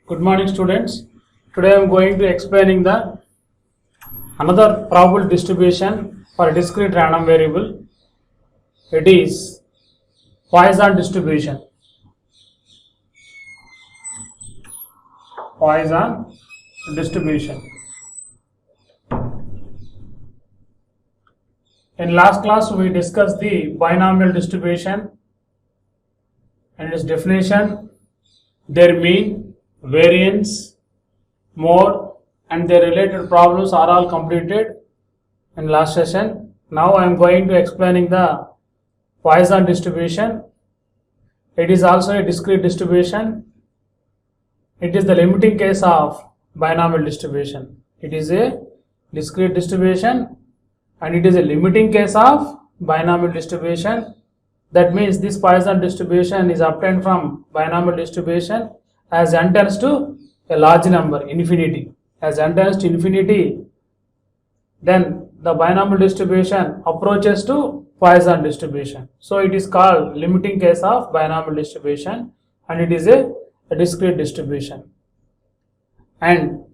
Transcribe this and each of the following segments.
Good morning, students. Today I am going to explaining the another probable distribution for a discrete random variable. It is Poisson distribution. Poisson distribution. In last class we discussed the binomial distribution and its definition, their mean, variance, mode and their related problems are all completed in last session. Now I am going to explaining the Poisson distribution. It is also a discrete distribution. It is the limiting case of binomial distribution. It is a discrete distribution and it is a limiting case of binomial distribution. That means this Poisson distribution is obtained from binomial distribution as n tends to a large number, infinity. As n tends to infinity, then the binomial distribution approaches to Poisson distribution. So it is called limiting case of binomial distribution and it is a discrete distribution. And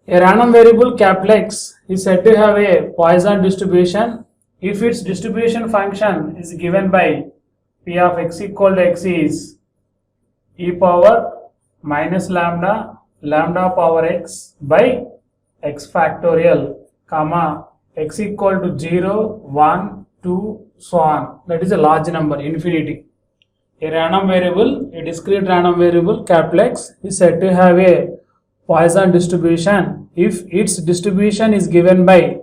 a random variable X is said to have a Poisson distribution if its distribution function is given by p of x equal to x is e power minus lambda power x by x factorial, comma x equal to 0, 1, 2, so on. That is a large number, infinity. A random variable, a discrete random variable X is said to have a Poisson distribution if its distribution is given by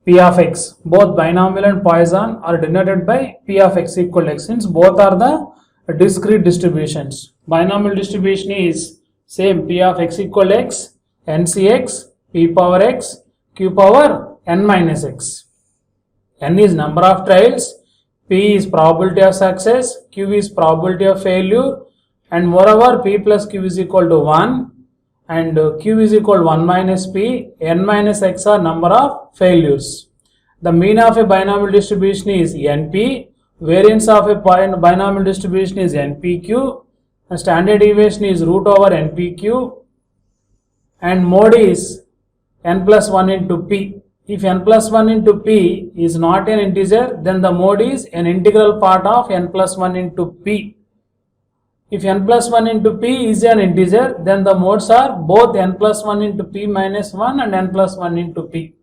p of x. Both binomial and Poisson are denoted by p of x equal to x, since both are the discrete distributions. Binomial distribution is same, p of x equal to x, ncx, p power x, q power n minus x. N is number of trials, p is probability of success, q is probability of failure, and moreover p plus q is equal to 1 and q is equal to 1 minus p, n minus x are number of failures. The mean of a binomial distribution is np, variance of a binomial distribution is npq, and standard deviation is root over npq, and mode is n plus 1 into p. If n plus 1 into p is not an integer, then the mode is an integral part of n plus 1 into p. If n plus 1 into p is an integer, then the modes are both n plus 1 into p minus 1 and n plus 1 into p.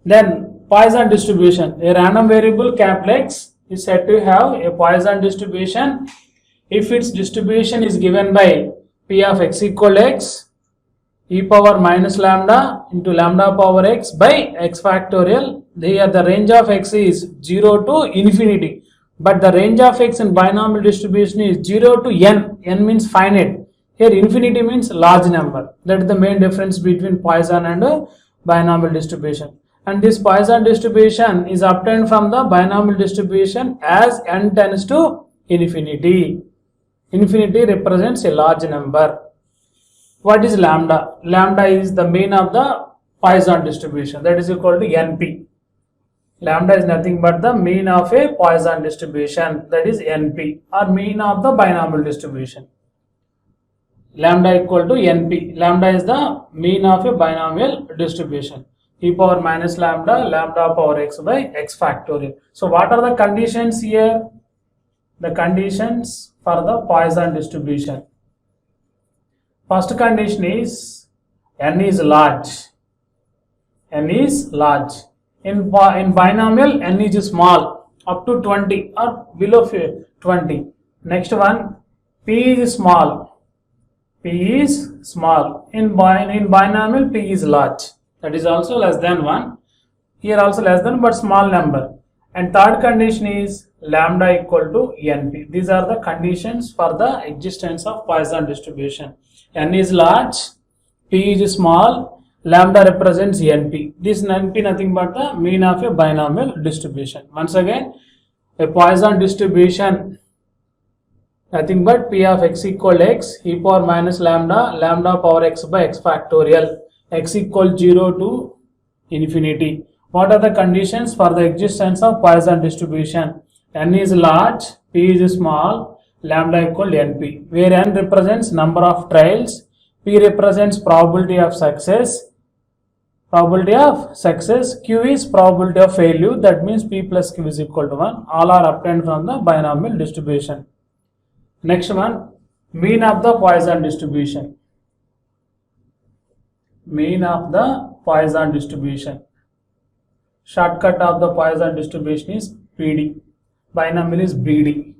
Then Poisson distribution. A random variable X is said to have a Poisson distribution if its distribution is given by p of x equal to x, e power minus lambda into lambda power x by x factorial. Here the range of x is 0 to infinity. But the range of x in binomial distribution is 0 to n. N means finite. Here infinity means large number. That is the main difference between Poisson and binomial distribution. And this Poisson distribution is obtained from the binomial distribution as n tends to infinity. Infinity represents a large number. What is lambda? Lambda is the mean of the Poisson distribution. That is equal to np. Lambda is nothing but the mean of a Poisson distribution, that is np, or mean of the binomial distribution. Lambda equal to np. Lambda is the mean of a binomial distribution. E power minus lambda power x by x factorial. So what are the conditions here? The conditions for the Poisson distribution. First condition is n is large. N is large. In binomial, n is small, up to 20 or below 20. Next one, p is small. P is small. In binomial, p is large. That is also less than 1. Here also less than but small number. And third condition is lambda equal to np. These are the conditions for the existence of Poisson distribution. N is large, p is small, lambda represents np. This np nothing but the mean of a binomial distribution. Once again, a Poisson distribution nothing but p of x equal to x, e power minus lambda power x by x factorial, x equal 0 to infinity. What are the conditions for the existence of Poisson distribution? N is large, p is small, lambda equal NP, where N represents number of trials, P represents probability of success, Q is probability of failure, that means P plus Q is equal to 1. All are obtained from the binomial distribution. Next one, mean of the Poisson distribution. Mean of the Poisson distribution. Shortcut of the Poisson distribution is PD. Binomial is BD.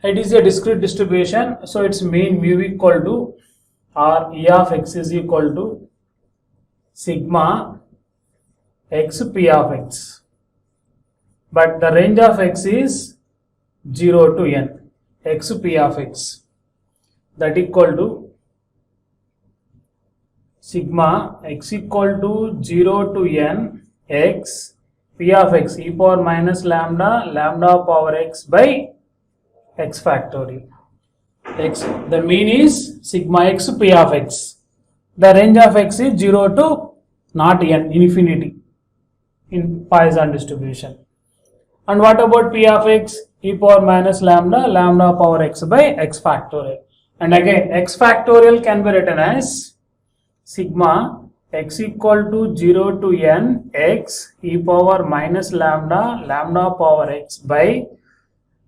It is a discrete distribution, so its mean mu equal to, or E of x is equal to sigma x p of x. But the range of x is 0 to n. X p of x. That equal to sigma x equal to 0 to n x p of x e power minus lambda power x by x factorial. X, the mean is sigma x p of x. The range of x is 0 to not n, infinity in Poisson distribution. And what about p of x? E power minus lambda power x by x factorial. And again, x factorial can be written as sigma x equal to 0 to n x e power minus lambda power x by,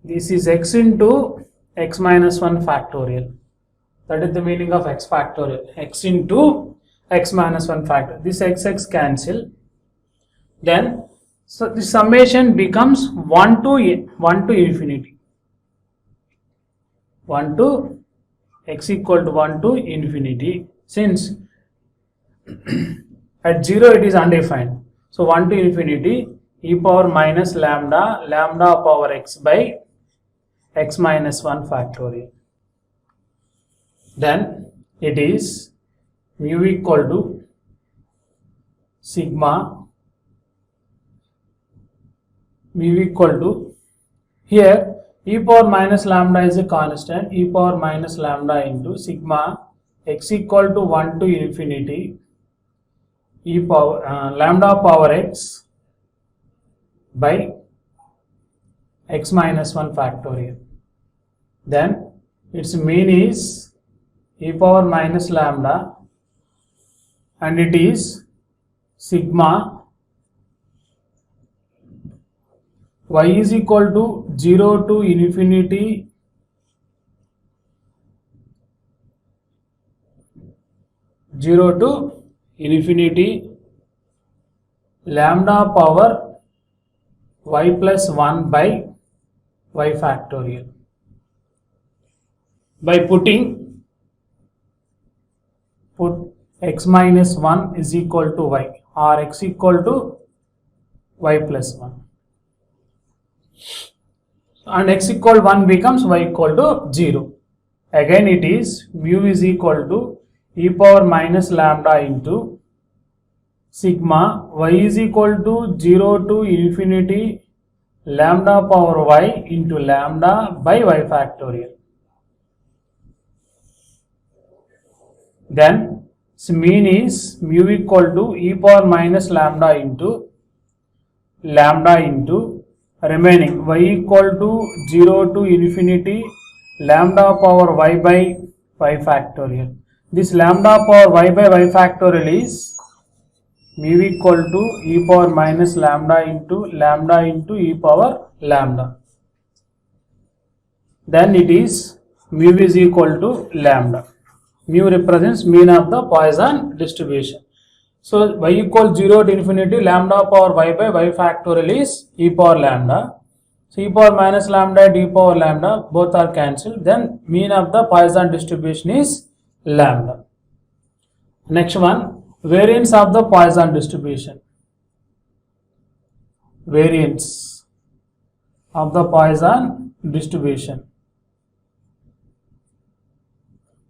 this is x into x minus 1 factorial. That is the meaning of x factorial. X into x minus 1 factorial. This x cancel. Then, so the summation becomes 1 to infinity. 1 to x equal to 1 to infinity. Since at 0 it is undefined. So 1 to infinity e power minus lambda power x by x minus 1 factorial. Then it is mu equal to sigma mu equal to, here e power minus lambda is a constant, e power minus lambda into sigma x equal to 1 to infinity e power lambda power x by x minus 1 factorial. Then its mean is e power minus lambda and it is sigma y is equal to 0 to infinity lambda power y plus 1 by y factorial. By put x minus 1 is equal to y, or x equal to y plus 1. And x equal to 1 becomes y equal to 0. Again it is mu is equal to e power minus lambda into sigma y is equal to 0 to infinity lambda power y into lambda by y factorial. Then mean is mu equal to e power minus lambda into remaining y equal to 0 to infinity lambda power y by y factorial. This lambda power y by y factorial is mu equal to e power minus lambda into e power lambda. Then it is mu is equal to lambda. Mu represents mean of the Poisson distribution. So y equal 0 to infinity lambda power y by y factorial is e power lambda. So e power minus lambda and e power lambda both are cancelled. Then mean of the Poisson distribution is lambda. Next one, variance of the Poisson distribution. Variance of the Poisson distribution.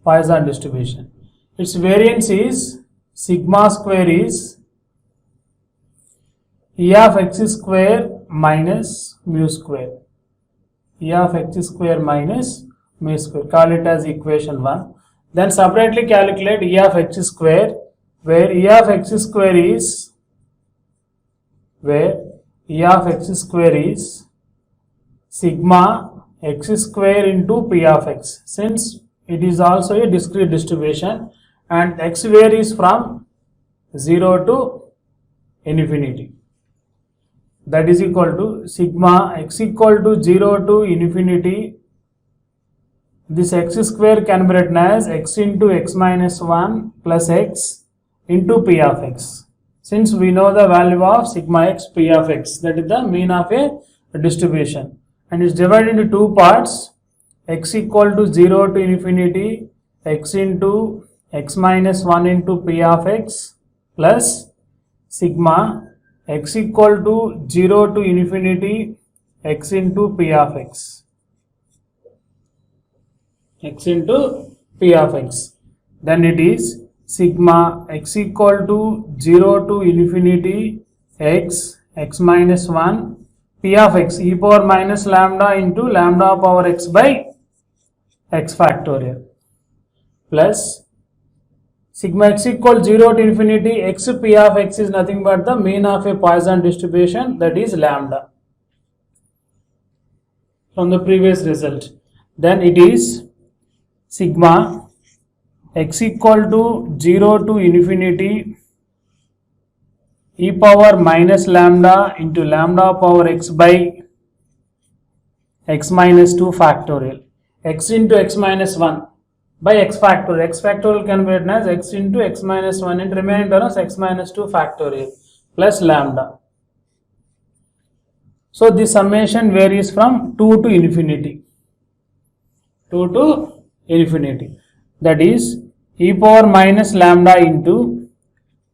Poisson distribution. Its variance is sigma square is E of x square minus mu square. E of x square minus mu square. Call it as equation 1. Then separately calculate E of x square, where E of x square is sigma x square into p of x, since it is also a discrete distribution and x varies from 0 to infinity. That is equal to sigma x equal to 0 to infinity. This x square can be written as x into x minus 1 plus x into p of x. Since we know the value of sigma x p of x, that is the mean of a distribution, and it's divided into two parts, x equal to 0 to infinity x into x minus 1 into p of x plus sigma x equal to 0 to infinity x into p of x, x into p of x. Then it is sigma x equal to 0 to infinity x minus 1 p of x e power minus lambda into lambda power x by x factorial plus sigma x equal 0 to infinity x p of x is nothing but the mean of a Poisson distribution, that is lambda, from the previous result. Then it is sigma x equal to 0 to infinity e power minus lambda into lambda power x by x minus 2 factorial, x into x minus 1 by x factorial. X factorial can be written as x into x minus 1 and remaining terms x minus 2 factorial plus lambda. So the summation varies from 2 to infinity. 2 to infinity. That is e power minus lambda into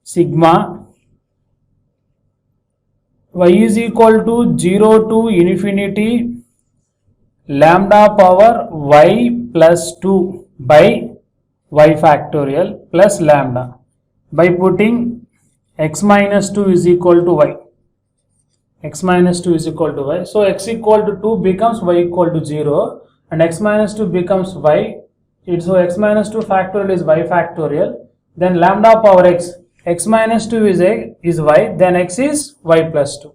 sigma y is equal to 0 to infinity lambda power y plus 2 by y factorial plus lambda by putting x minus 2 is equal to y. X minus 2 is equal to y. So x equal to 2 becomes y equal to 0 and x minus 2 becomes y. So x minus 2 factorial is y factorial. Then lambda power x minus 2 is y, then x is y plus 2.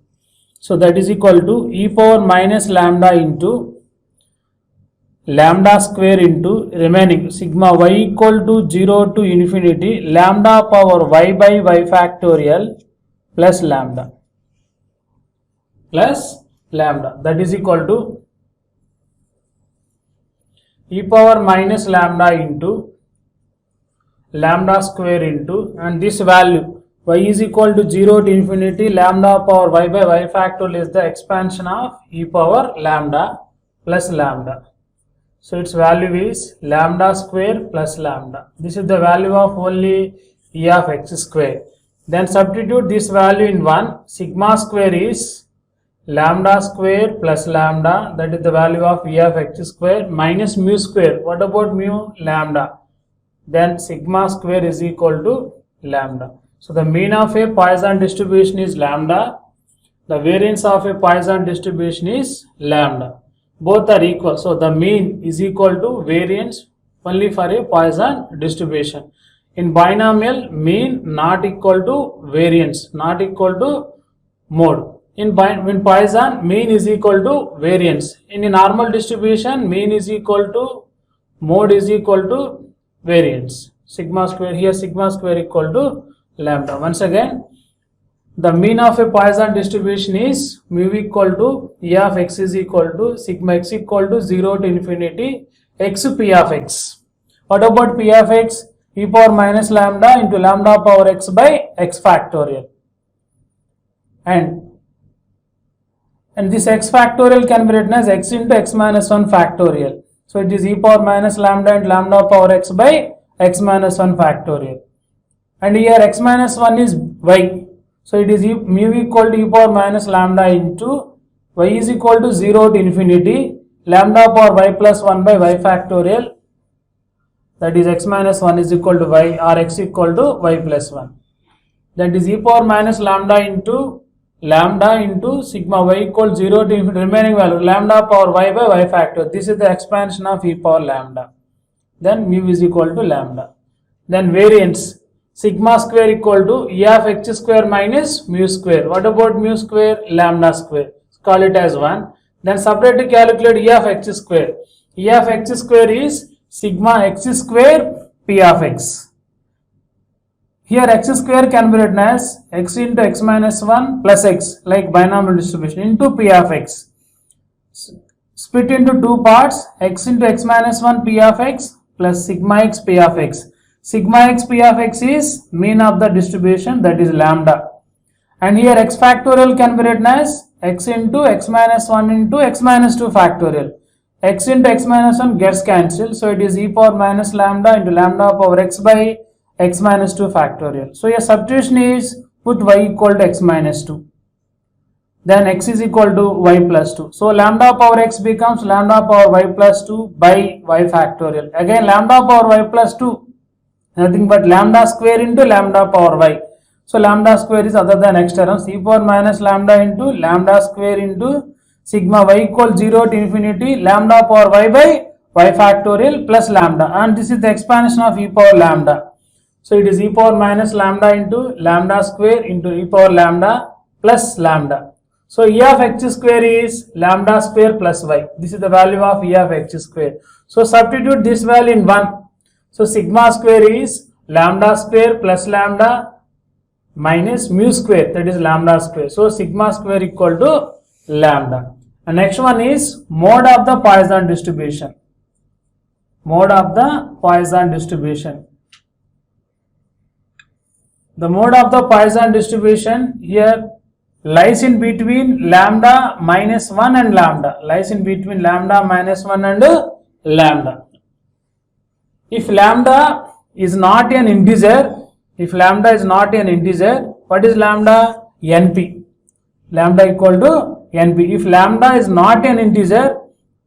So that is equal to e power minus lambda into lambda square into remaining sigma y equal to 0 to infinity lambda power y by y factorial plus lambda. That is equal to e power minus lambda into lambda square into, and this value y is equal to 0 to infinity lambda power y by y factorial is the expansion of e power lambda plus lambda. So its value is lambda square plus lambda. This is the value of only e of x square. Then substitute this value in 1. Sigma square is lambda square plus lambda, that is the value of e of x square, minus mu square. What about mu? Lambda. Then sigma square is equal to lambda. So the mean of a Poisson distribution is lambda. The variance of a Poisson distribution is lambda. Both are equal. So the mean is equal to variance only for a Poisson distribution. In binomial, mean not equal to variance, not equal to mode. In Poisson, mean is equal to variance. In a normal distribution, mean is equal to mode is equal to variance. Sigma square, here sigma square equal to lambda. Once again, the mean of a Poisson distribution is mu equal to e of x is equal to sigma x equal to 0 to infinity x p of x. What about p of x? E power minus lambda into lambda power x by x factorial. And this x factorial can be written as x into x minus 1 factorial. So it is e power minus lambda and lambda power x by x minus 1 factorial. And here x minus 1 is y. So it is mu equal to e power minus lambda into y is equal to 0 to infinity lambda power y plus 1 by y factorial. That is x minus 1 is equal to y or x equal to y plus 1. That is e power minus lambda into sigma y equal 0 to infinity remaining value lambda power y by y factor. This is the expansion of e power lambda. Then mu is equal to lambda. Then variance sigma square equal to e of x square minus mu square. What about mu square? Lambda square. Call it as 1. Then separately calculate E of x square. E of x square is sigma x square P of x. Here x square can be written as x into x minus 1 plus x, like binomial distribution, into P of x. Split into two parts, x into x minus 1 P of x plus sigma x P of x. Sigma x P of x is mean of the distribution, that is lambda. And here x factorial can be written as x into x minus 1 into x minus 2 factorial. X into x minus 1 gets cancelled, so it is e power minus lambda into lambda power x by x minus 2 factorial. So your substitution is put y equal to x minus 2. Then x is equal to y plus 2. So lambda power x becomes lambda power y plus 2 by y factorial. Again lambda power y plus 2, nothing but lambda square into lambda power y. So lambda square is other than x terms, e power minus lambda into lambda square into sigma y equals 0 to infinity lambda power y by y factorial plus lambda, and this is the expansion of e power lambda. So it is e power minus lambda into lambda square into e power lambda plus lambda. So e of x square is lambda square plus y. This is the value of e of x square. So substitute this value in 1. So sigma square is lambda square plus lambda minus mu square, that is lambda square. So sigma square equal to lambda. And next one is mode of the Poisson distribution. Mode of the Poisson distribution. The mode of the Poisson distribution here lies in between lambda minus 1 and lambda. Lies in between lambda minus 1 and lambda. If lambda is not an integer, what is lambda? NP. Lambda equal to NP. If lambda is not an integer,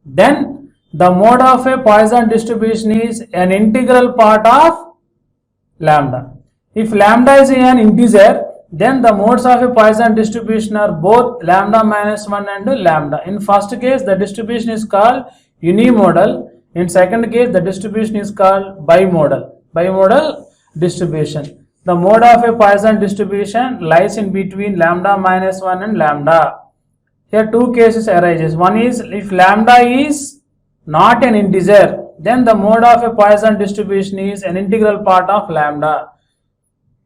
then the mode of a Poisson distribution is an integral part of lambda. If lambda is an integer, then the modes of a Poisson distribution are both lambda minus 1 and lambda. In first case, the distribution is called unimodal. In second case, the distribution is called bimodal. Bimodal distribution. The mode of a Poisson distribution lies in between lambda minus 1 and lambda. Here two cases arises. One is if lambda is not an integer, then the mode of a Poisson distribution is an integral part of lambda.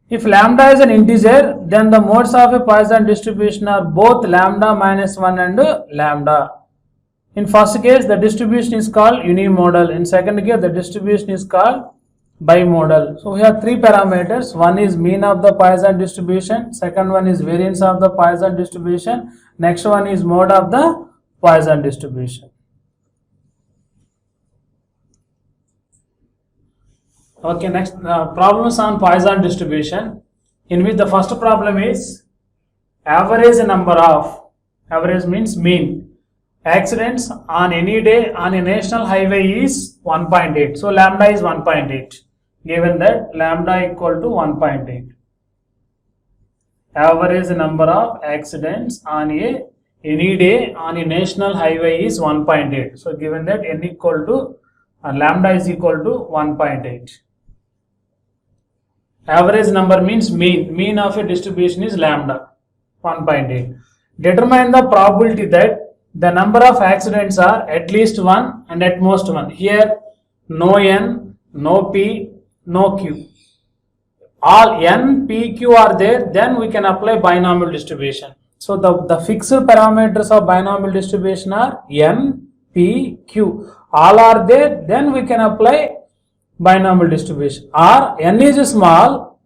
If lambda is an integer, then the modes of a Poisson distribution are both lambda minus 1 and lambda. In first case, the distribution is called unimodal. In second case, the distribution is called bimodal. So we have three parameters. One is mean of the Poisson distribution. Second one is variance of the Poisson distribution. Next one is mode of the Poisson distribution. Okay, next problems on Poisson distribution, in which the first problem is average number of, average means mean, accidents on any day on a national highway is 1.8. So lambda is 1.8. Given that lambda equal to 1.8. Average number of accidents on any day on a national highway is 1.8. So given that n equal to lambda is equal to 1.8. Average number means mean of a distribution is lambda 1.8. Determine the probability that the number of accidents are at least 1 and at most 1. Here no n, no p, no q. All n, p, q are there, then we can apply binomial distribution. So the fixed parameters of binomial distribution are n, p, q. All are there, then we can apply binomial distribution. Or n is small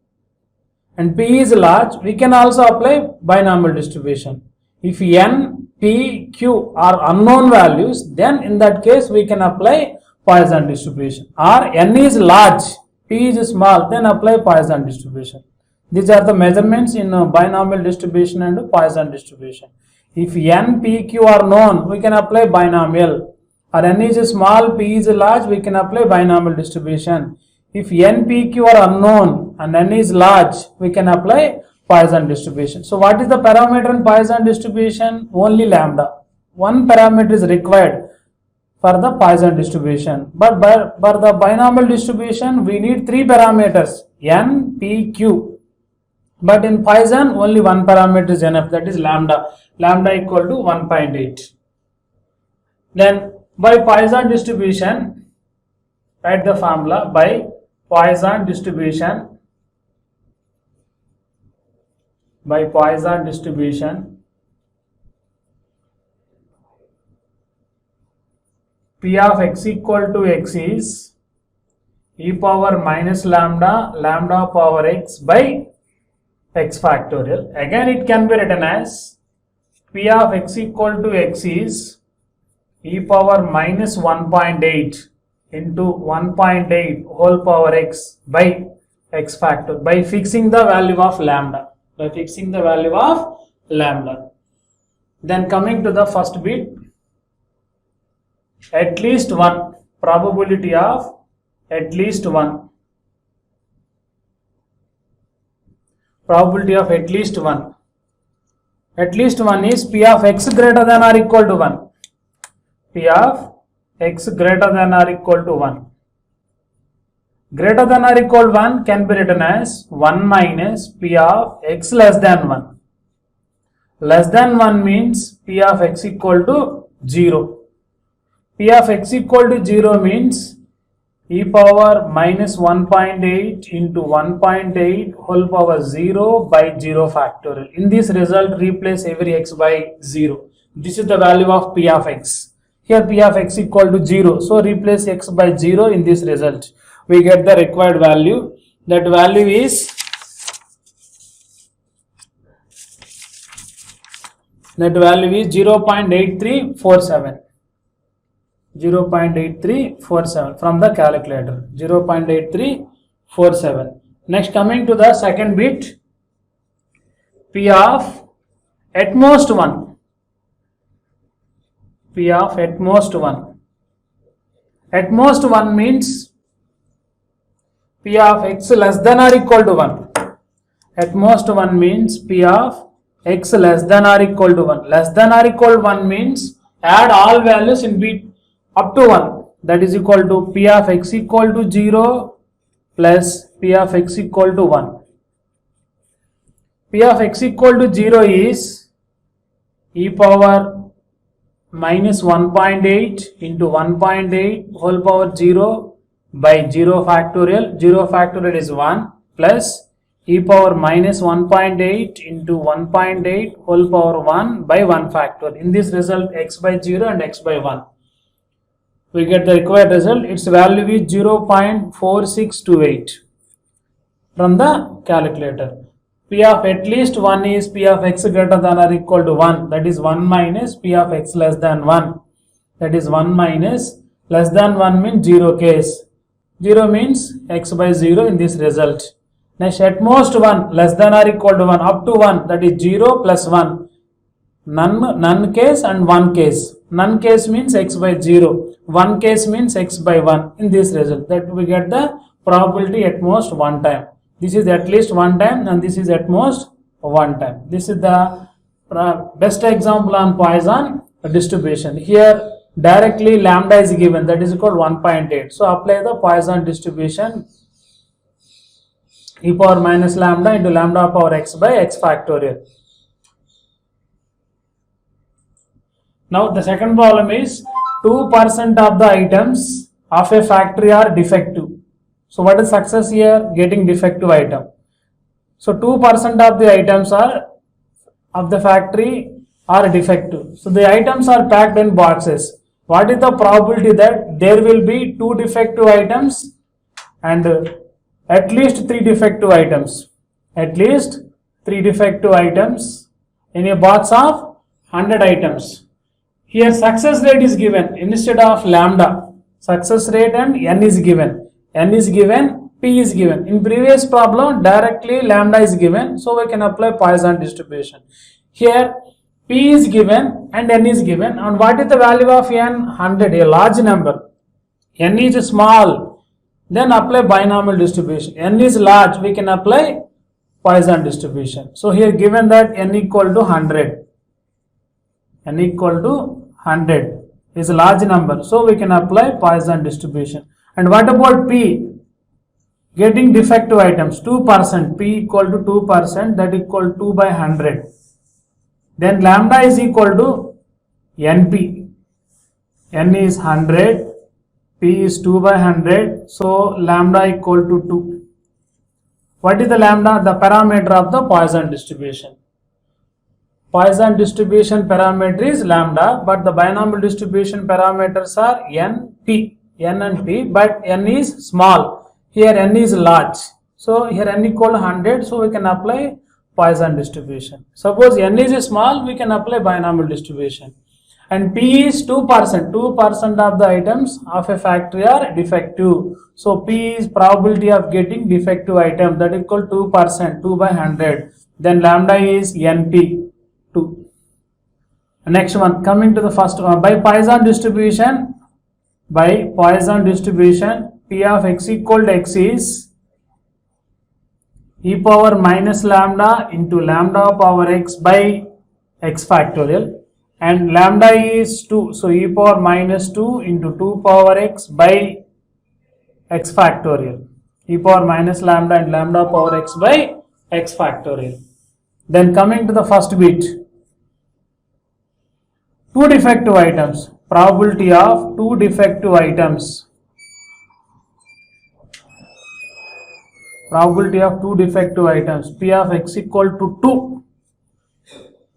and p is large, we can also apply binomial distribution. If n, p, q are unknown values, then in that case we can apply Poisson distribution. Or n is large, p is small, then apply Poisson distribution. These are the measurements in binomial distribution and Poisson distribution. If n, p, q are known, we can apply binomial. Or n is small, p is large, we can apply binomial distribution. If n, p, q are unknown and n is large, we can apply Poisson distribution. So what is the parameter in Poisson distribution? Only lambda. One parameter is required for the Poisson distribution. But for the binomial distribution, we need three parameters, n, p, q. But in Poisson, only one parameter is enough, that is lambda. Lambda equal to 1.8. Then by Poisson distribution, write the formula by Poisson distribution. By Poisson distribution, P of x equal to x is e power minus lambda, lambda power x by x factorial. Again it can be written as P of x equal to x is e power minus 1.8 into 1.8 whole power x by x factor by fixing the value of lambda. Then coming to the first bit, at least one, probability of at least one. Probability of at least one. At least one is P of x greater than or equal to 1. P of x greater than or equal to 1. Greater than or equal to 1 can be written as 1 minus P of x less than 1. Less than 1 means P of x equal to 0. P of x equal to 0 means e power minus 1.8 into 1.8 whole power 0 by 0 factorial. In this result, replace every x by 0. This is the value of P of x. Here P of x equal to 0. So replace x by 0 in this result. We get the required value. That value is 0.8347. 0.8347 from the calculator. 0.8347. Next, coming to the second bit, P of at most 1. P of at most 1. At most 1 means P of x less than or equal to 1. At most 1 means P of x less than or equal to 1. Less than or equal to 1 means add all values in bit up to 1. That is equal to P of x equal to 0 plus P of x equal to 1. P of x equal to 0 is e power minus 1.8 into 1.8 whole power 0 by 0 factorial. 0 factorial is 1 plus e power minus 1.8 into 1.8 whole power 1 by 1 factorial. In this result, x by 0 and x by 1. We get the required result. Its value is 0.4628 from the calculator. P of at least 1 is P of x greater than or equal to 1. That is 1 minus P of x less than 1. That is 1 minus less than 1 means 0 case. 0 means x by 0 in this result. Next, at most 1 less than or equal to 1 up to 1, that is 0 plus 1. None case and 1 case. None case means x by 0. 1 case means x by 1 in this result. That we get the probability at most 1 time. This is at least 1 time and this is at most 1 time. This is the best example on Poisson distribution. Here directly lambda is given, that is equal to 1.8. So apply the Poisson distribution, e power minus lambda into lambda power x by x factorial. Now the second problem is 2% of the items of a factory are defective. So what is success here? Getting defective item. So 2% of the items are of the factory are defective. So the items are packed in boxes. What is the probability that there will be 2 defective items and at least 3 defective items? At least 3 defective items in a box of 100 items. Here success rate is given instead of lambda. Success rate and n is given. N is given, P is given. In previous problem directly lambda is given, so we can apply Poisson distribution. Here P is given and n is given, and what is the value of n? 100, a large number. N is small, then apply binomial distribution. N is large, we can apply Poisson distribution. So here given that n equal to 100. N equal to 100 is a large number, so we can apply Poisson distribution. And what about P? Getting defective items, 2%, P equal to 2%, that equal to 2 by 100. Then lambda is equal to NP. n is 100, p is 2 by 100, so lambda equal to 2. What is the lambda? The parameter of the Poisson distribution. Poisson distribution parameter is lambda, but the binomial distribution parameters are n and p, but n is small. Here n is large. So here n equal to 100, so we can apply Poisson distribution. Suppose n is small, we can apply binomial distribution. And p is 2%. 2% of the items of a factory are defective. So p is probability of getting defective item, that equal 2%, 2 by 100. Then lambda is np, 2. Next one, coming to the first one, by Poisson distribution, p of x equal to x is e power minus lambda into lambda power x by x factorial, and lambda is 2, so e power minus 2 into 2 power x by x factorial, e power minus lambda and lambda power x by x factorial. Then coming to the first bit, two defective items, probability of two defective items. Probability of two defective items, p of x equal to 2,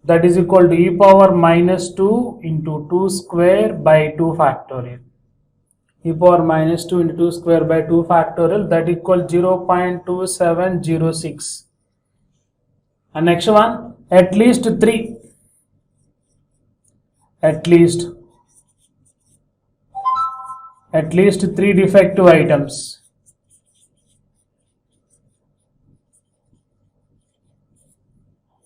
that is equal to e power minus 2 into 2 square by 2 factorial. E power minus 2 into 2 square by 2 factorial, that equal 0.2706. And next one, at least 3. At least 3 defective items.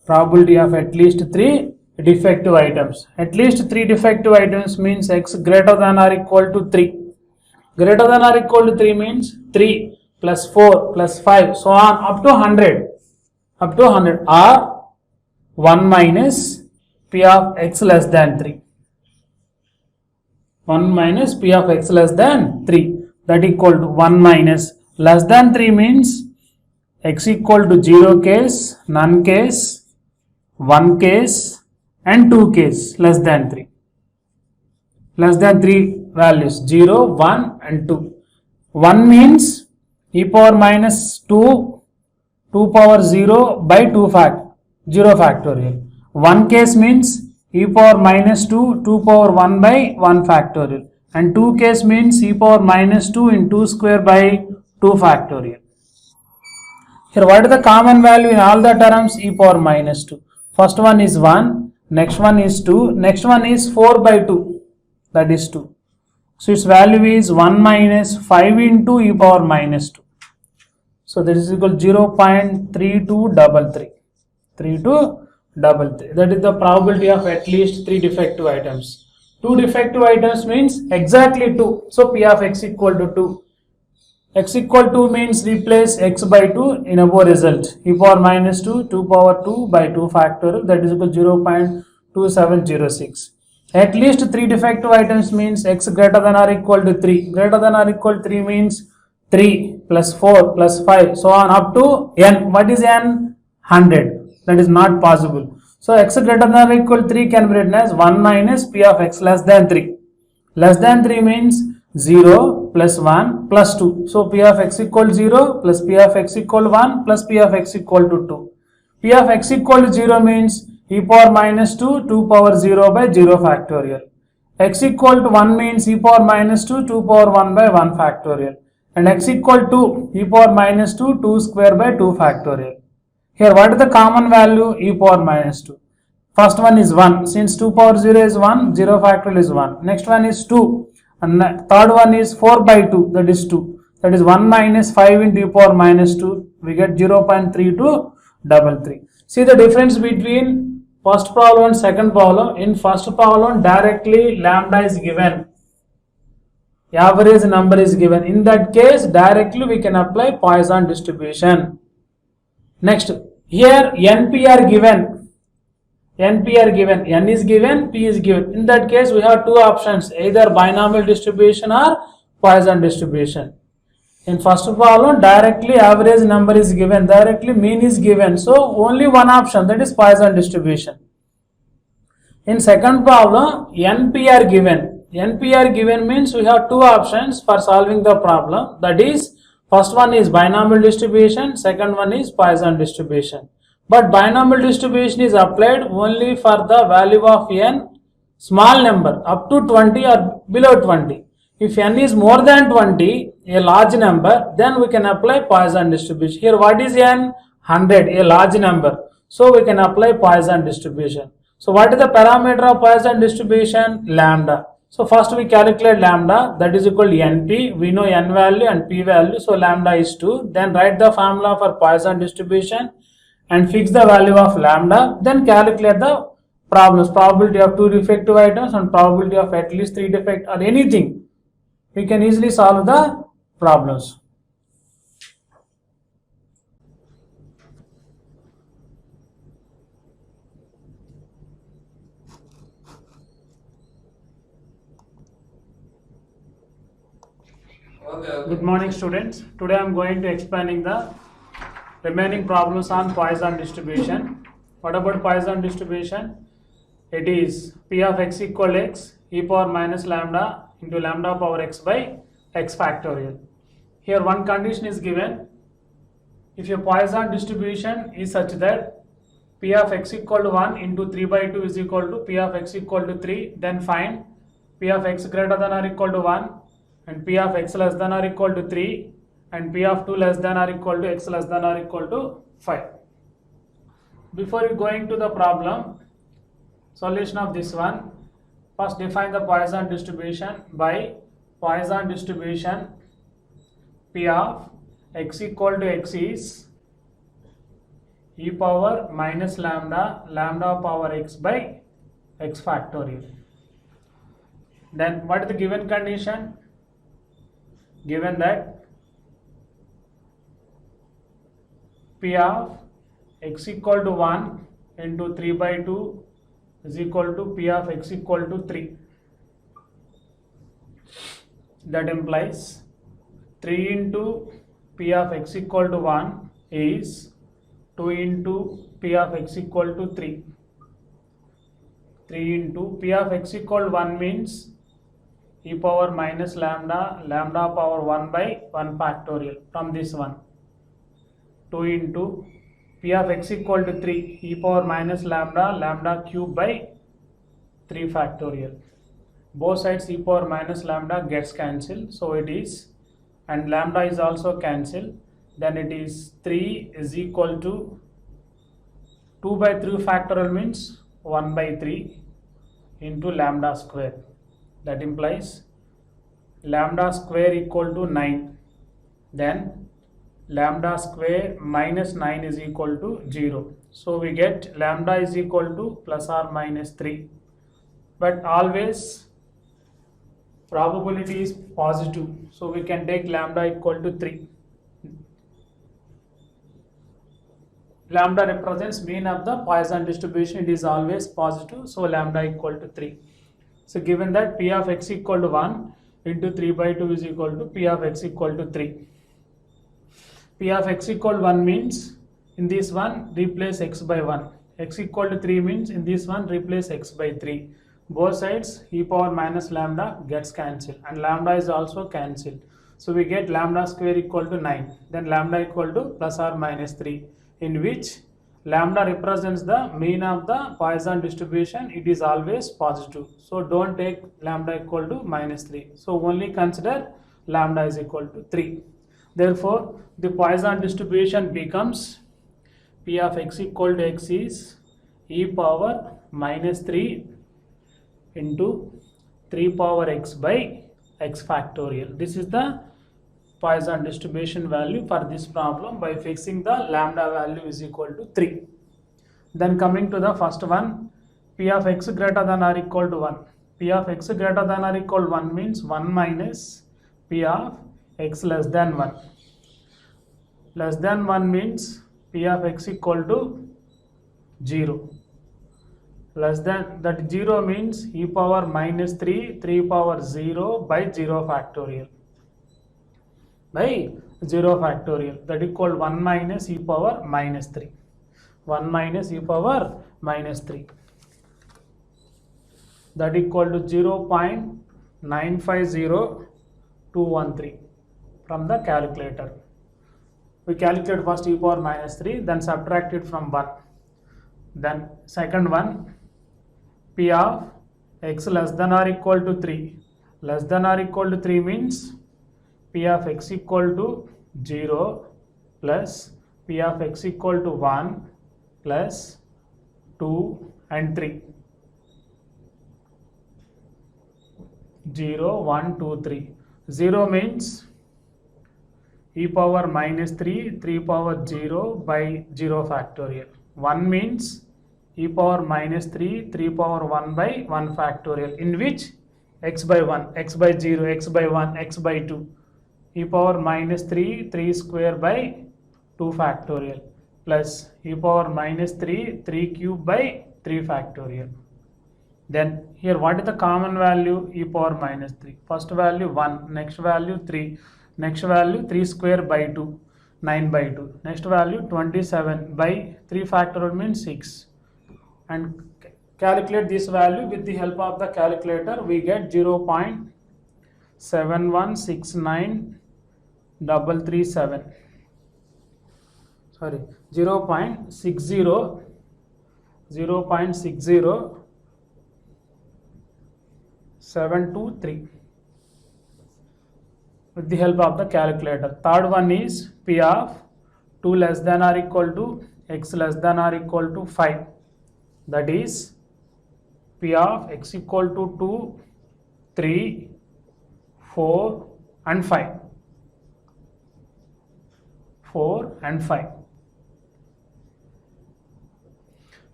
Probability of at least 3 defective items. At least 3 defective items means x greater than or equal to 3. Greater than or equal to 3 means 3 plus 4 plus 5, so on up to 100. Up to 100 or 1 minus p of x less than 3. 1 minus p of x less than 3, that equal to 1 minus less than 3 means x equal to 0 case, none case, 1 case and 2 case, less than 3. Less than 3 values, 0, 1 and 2. 1 means e power minus 2, 2 power 0 by 0 factorial. 1 case means e power minus 2, 2 power 1 by 1 factorial. And 2 case means e power minus 2 into 2 square by 2 factorial. Here what is the common value in all the terms? E power minus 2. First one is 1, next one is 2, next one is 4 by 2, that is 2. So its value is 1 minus 5 into e power minus 2. So that is equal to 0.3233. 3233. That is the probability of at least 3 defective items. 2 defective items means exactly 2. So p of x equal to 2. X equal to means replace x by 2 in above result. E power minus 2, 2 power 2 by 2 factorial, that is equal to 0.2706. At least 3 defective items means x greater than or equal to 3. Greater than or equal to 3 means 3 plus 4 plus 5, so on up to n. What is n? 100. That is not possible. So x greater than or equal to 3 can be written as 1 minus p of x less than 3. Less than 3 means 0 plus 1 plus 2. So p of x equal to 0 plus p of x equal to 1 plus p of x equal to 2. P of x equal to 0 means e power minus 2, 2 power 0 by 0 factorial. X equal to 1 means e power minus 2, 2 power 1 by 1 factorial. And x equal to e power minus 2, 2 square by 2 factorial. Here what is the common value? E power minus 2. First one is 1. Since 2 power 0 is 1, 0 factorial is 1. Next one is 2. And third one is 4 by 2, that is 2. That is 1 minus 5 into e power minus 2. We get 0.3233. See the difference between first problem and second problem. In first problem, directly lambda is given. Average number is given. In that case, directly we can apply Poisson distribution. Next, here NP are given. NP are given. N is given, P is given. In that case, we have two options, either binomial distribution or Poisson distribution. In first problem, directly average number is given, directly mean is given. So only one option, that is Poisson distribution. In second problem, NP are given. NPR given means we have two options for solving the problem. That is, first one is binomial distribution, second one is Poisson distribution. But binomial distribution is applied only for the value of n small number up to 20 or below 20. If n is more than 20, a large number, then we can apply Poisson distribution. Here what is n? 100, a large number. So we can apply Poisson distribution. So what is the parameter of Poisson distribution? Lambda. So first we calculate lambda, that is equal to NP. We know n value and p value, so lambda is 2. Then write the formula for Poisson distribution and fix the value of lambda. Then calculate the problems, probability of 2 defective items and probability of at least 3 defect or anything. We can easily solve the problems. Good morning, students. Today I am going to explaining the remaining problems on Poisson distribution. What about Poisson distribution? It is P of x equal x e power minus lambda into lambda power x by x factorial. Here one condition is given. If your Poisson distribution is such that P of x equal to 1 into 3 by 2 is equal to P of x equal to 3, then find P of x greater than or equal to 1 and P of x less than or equal to 3 and P of 2 less than or equal to x less than or equal to 5. Before you going to the problem, solution of this one, first define the Poisson distribution by Poisson distribution P of x equal to x is e power minus lambda, lambda power x by x factorial. Then what is the given condition? Given that P of x equal to 1 into 3 by 2 is equal to P of x equal to 3. That implies 3 into P of x equal to 1 is 2 into P of x equal to 3. 3 into P of x equal to 1 means e power minus lambda, lambda power 1 by 1 factorial from this one. 2 into P of x equal to 3, e power minus lambda, lambda cube by 3 factorial. Both sides e power minus lambda gets cancelled, so it is, and lambda is also cancelled, then it is 3 is equal to 2 by 3 factorial means 1 by 3 into lambda square. That implies lambda square equal to 9. Then lambda square minus 9 is equal to 0. So we get lambda is equal to plus or minus 3. But always probability is positive. So we can take lambda equal to 3. Lambda represents mean of the Poisson distribution. It is always positive. So lambda equal to 3. So given that P of x equal to 1 into 3 by 2 is equal to P of x equal to 3. P of x equal to 1 means in this one replace x by 1. X equal to 3 means in this one replace x by 3. Both sides e power minus lambda gets cancelled and lambda is also cancelled. So we get lambda square equal to 9. Then lambda equal to plus or minus 3, in which lambda represents the mean of the Poisson distribution. It is always positive. So don't take lambda equal to minus 3. So only consider lambda is equal to 3. Therefore, the Poisson distribution becomes P of x equal to x is e power minus 3 into 3 power x by x factorial. This is the Poisson distribution value for this problem by fixing the lambda value is equal to 3. Then coming to the first one, P of x greater than or equal to 1. P of x greater than or equal to 1 means 1 minus P of x less than 1. Less than 1 means P of x equal to 0. Less than that 0 means e power minus 3, 3 power 0 by 0 factorial. By 0 factorial, that equal 1 minus e power minus 3. 1 minus e power minus 3. That equal to 0.1 950213 from the calculator. We calculate first e power minus 3, then subtract it from 1. Then second one, p of x less than or equal to 3. Less than or equal to 3 means p of x equal to 0 plus p of x equal to 1 plus 2 and 3. 0, 1, 2, 3. 0 means e power minus 3, 3 power 0 by 0 factorial. 1 means e power minus 3, 3 power 1 by 1 factorial, in which x by 1, x by 0, x by 1, x by 2. E power minus 3, 3 square by 2 factorial plus e power minus 3, 3 cube by 3 factorial. Then here what is the common value? E power minus 3. First value 1, next value 3, next value 3 square by 2, 9 by 2. Next value 27 by 3 factorial means 6. And calculate this value with the help of the calculator. We get 0.7169337. Sorry, 0.723 with the help of the calculator. Third one is p of 2 less than or equal to x less than or equal to 5. That is p of x equal to 2, 3, 4 and 5. 4 and 5.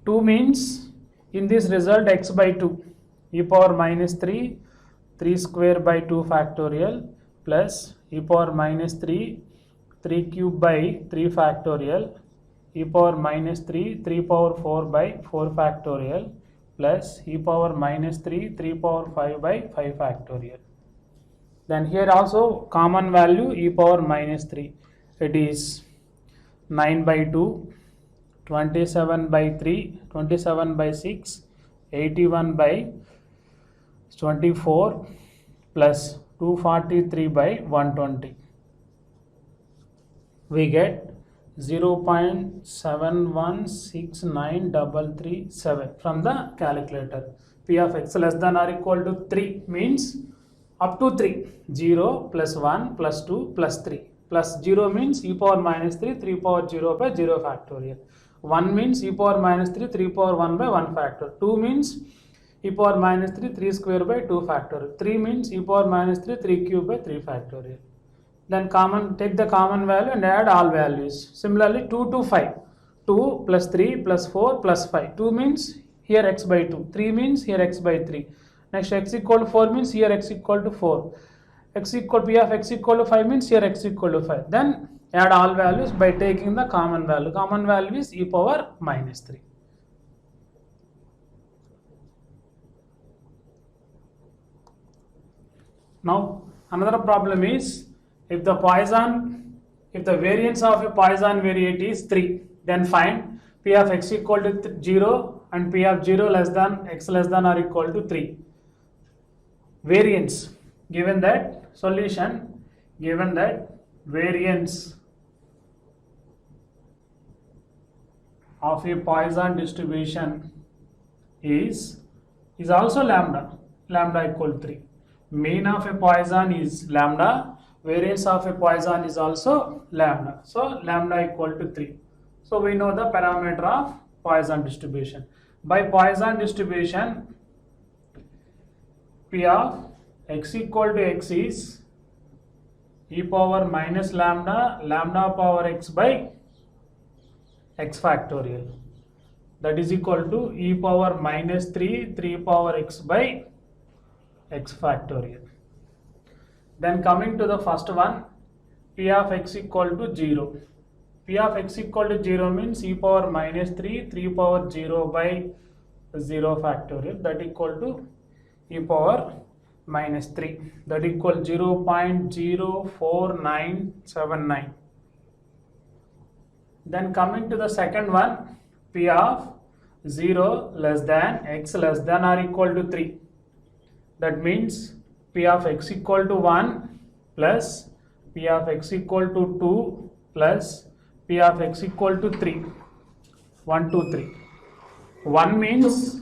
2 means in this result x by 2, e power minus 3, 3 square by 2 factorial plus e power minus 3, 3 cube by 3 factorial, e power minus 3, 3 power 4 by 4 factorial plus e power minus 3, 3 power 5 by 5 factorial. Then here also common value e power minus 3. It is 9 by 2, 27 by 3, 27 by 6, 81 by 24 plus 243 by 120. We get 0.7169337 from the calculator. P of x less than or equal to 3 means up to 3. 0 plus 1 plus 2 plus 3. Plus 0 means e power minus 3, 3 power 0 by 0 factorial. 1 means e power minus 3, 3 power 1 by 1 factor. 2 means e power minus 3, 3 square by 2 factorial. 3 means e power minus 3, 3 cube by 3 factorial. Then take the common value and add all values. Similarly 2 to 5. 2 plus 3 plus 4 plus 5. 2 means here x by 2. 3 means here x by 3. Next x equal to 4 means here x equal to 4. P of x equal to 5 means here x equal to 5. Then add all values by taking the common value. Common value is e power minus 3. Now another problem is if the variance of a Poisson variety is 3, then find p of x equal to 0 and p of 0 less than x less than or equal to 3. Variance, given that solution, given that variance of a Poisson distribution is also lambda equal to 3. Mean of a Poisson is lambda, variance of a Poisson is also lambda. So lambda equal to 3. So we know the parameter of Poisson distribution. By Poisson distribution, p of x equal to x is e power minus lambda, lambda power x by x factorial. That is equal to e power minus 3, 3 power x by x factorial. Then coming to the first one, p of x equal to 0. P of x equal to 0 means e power minus 3, 3 power 0 by 0 factorial, that equal to e power minus 3, that equal 0.04979. Then coming to the second one, p of 0 less than x less than or equal to 3. That means P of x equal to 1 plus P of x equal to 2 plus P of x equal to 3. 1, 2, 3. 1 means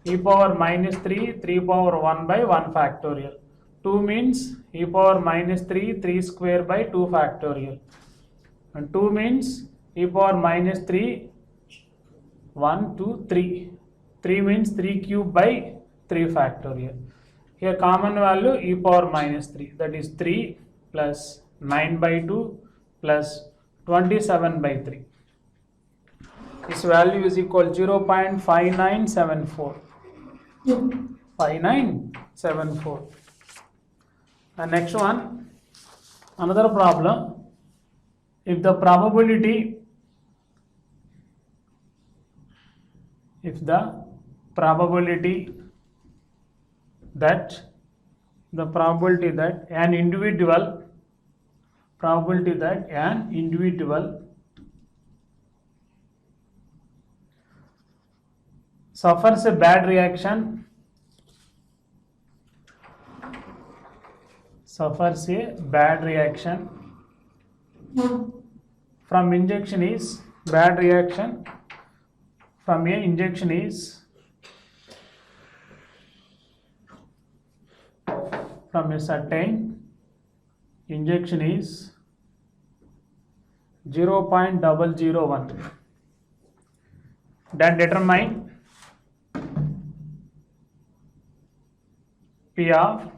e power minus 3, 3 power 1 by 1 factorial. 2 means e power minus 3, 3 square by 2 factorial. And 2 means e power minus 3, 1, 2, 3. 3 means 3 cube by 3 factorial. Here common value e power minus 3, that is 3 plus 9 by 2 plus 27 by 3. This value is equal 0.5974. 5974. And next one, another problem. If the probability that an individual suffers a bad reaction from injection is from a certain injection is 0.001, then determine P of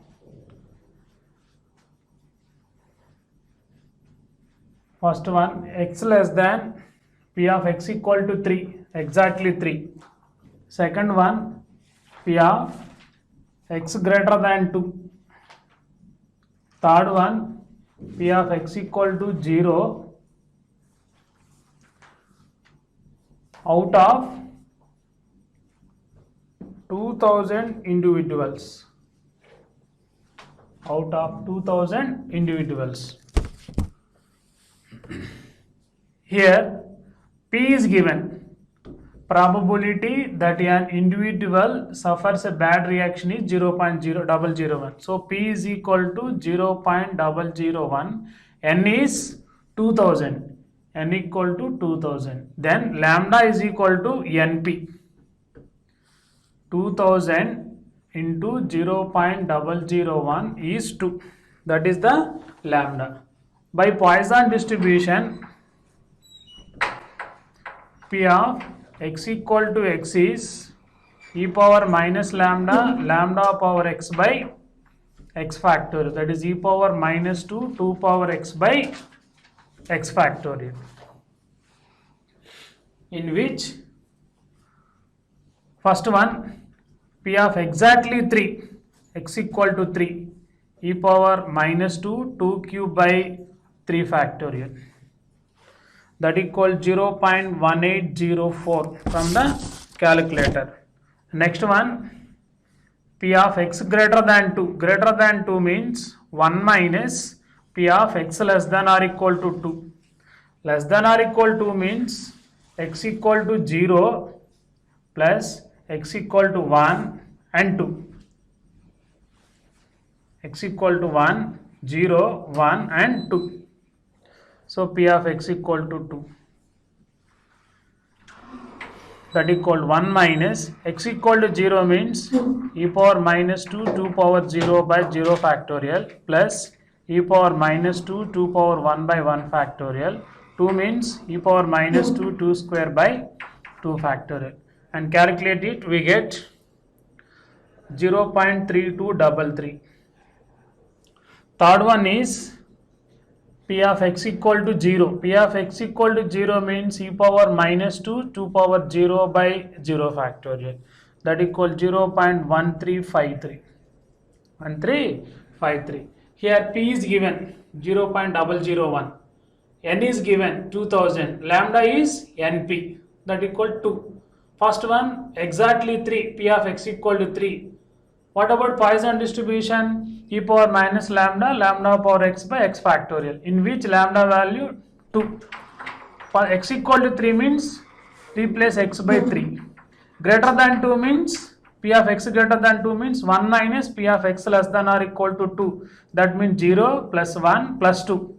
first one x less than P of x equal to 3, exactly 3. Second one P of x greater than 2. Third one P of x equal to 0 out of 2000 individuals. Here P is given. Probability that an individual suffers a bad reaction is 0.001. So P is equal to 0.001. N is 2000. N equal to 2000. Then lambda is equal to NP. 2000 into 0.001 is 2. That is the lambda. By Poisson distribution, P of x equal to x is e power minus lambda, lambda power x by x factorial. That is e power minus 2, 2 power x by x factorial. In which first one P of exactly 3, x equal to 3, e power minus 2, 2 cube by 3 factorial. That equals 0.1804 from the calculator. Next one, P of x greater than 2. Greater than 2 means 1 minus P of x less than or equal to 2. Less than or equal to means x equal to 0 plus x equal to 1 and 2. X equal to 1, 0, 1 and 2. So P of x equal to 2. That equal 1 minus x equal to 0 means e power minus 2, 2 power 0 by 0 factorial plus e power minus 2, 2 power 1 by 1 factorial. 2 means e power minus 2, 2 square by 2 factorial. And calculate it, we get 0.3233. Third one is P of x equal to 0. P of x equal to 0 means e power minus 2, 2 power 0 by 0 factorial. That equals 0.1353. 1353. Here P is given 0.001. N is given 2000. Lambda is NP. That equal 2. First one exactly 3. P of x equal to 3. What about Poisson distribution? E power minus lambda, lambda power x by x factorial, in which lambda value 2. For x equal to 3 means replace x by 3. Greater than 2 means P of x greater than 2 means 1 minus P of x less than or equal to 2. That means 0 plus 1 plus 2.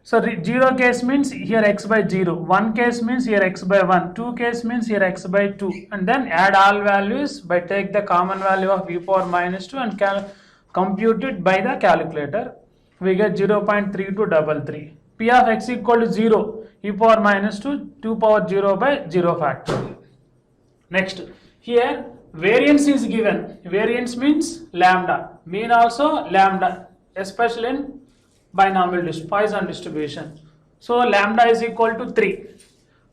So 0 case means here x by 0, 1 case means here x by 1, 2 case means here x by 2, and then add all values by take the common value of e power minus 2 and compute it by the calculator. We get 0.3233. P of x equal to 0, e power minus 2, 2 power 0 by 0 factorial. Next, here variance is given. Variance means lambda, mean also lambda, especially in binomial Poisson distribution. So lambda is equal to 3.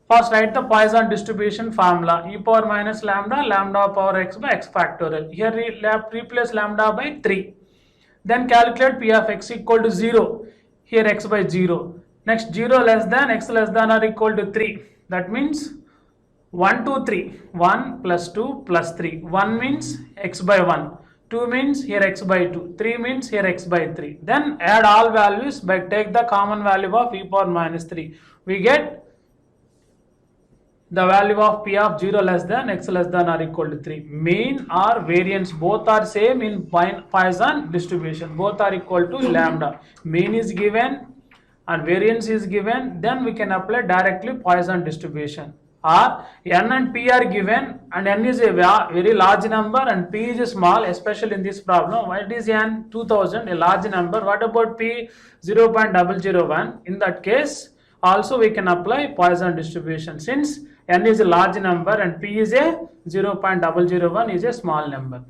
First write the Poisson distribution formula, e power minus lambda, lambda power x by x factorial. Here replace lambda by 3. Then calculate P of x equal to 0. Here x by 0. Next 0 less than x less than or equal to 3. That means 1, 2, 3. 1 plus 2 plus 3. 1 means x by 1. 2 means here x by 2. 3 means here x by 3. Then add all values by take the common value of e power minus 3. We get the value of P of 0 less than x less than or equal to 3. Mean or variance both are same in Poisson distribution. Both are equal to lambda. Mean is given and variance is given. Then we can apply directly Poisson distribution. Or n and p are given and n is a very large number and p is small, especially in this problem. What is n? 2000, a large number. What about p? 0.001. In that case also we can apply Poisson distribution since n is a large number and p is a 0.001 is a small number.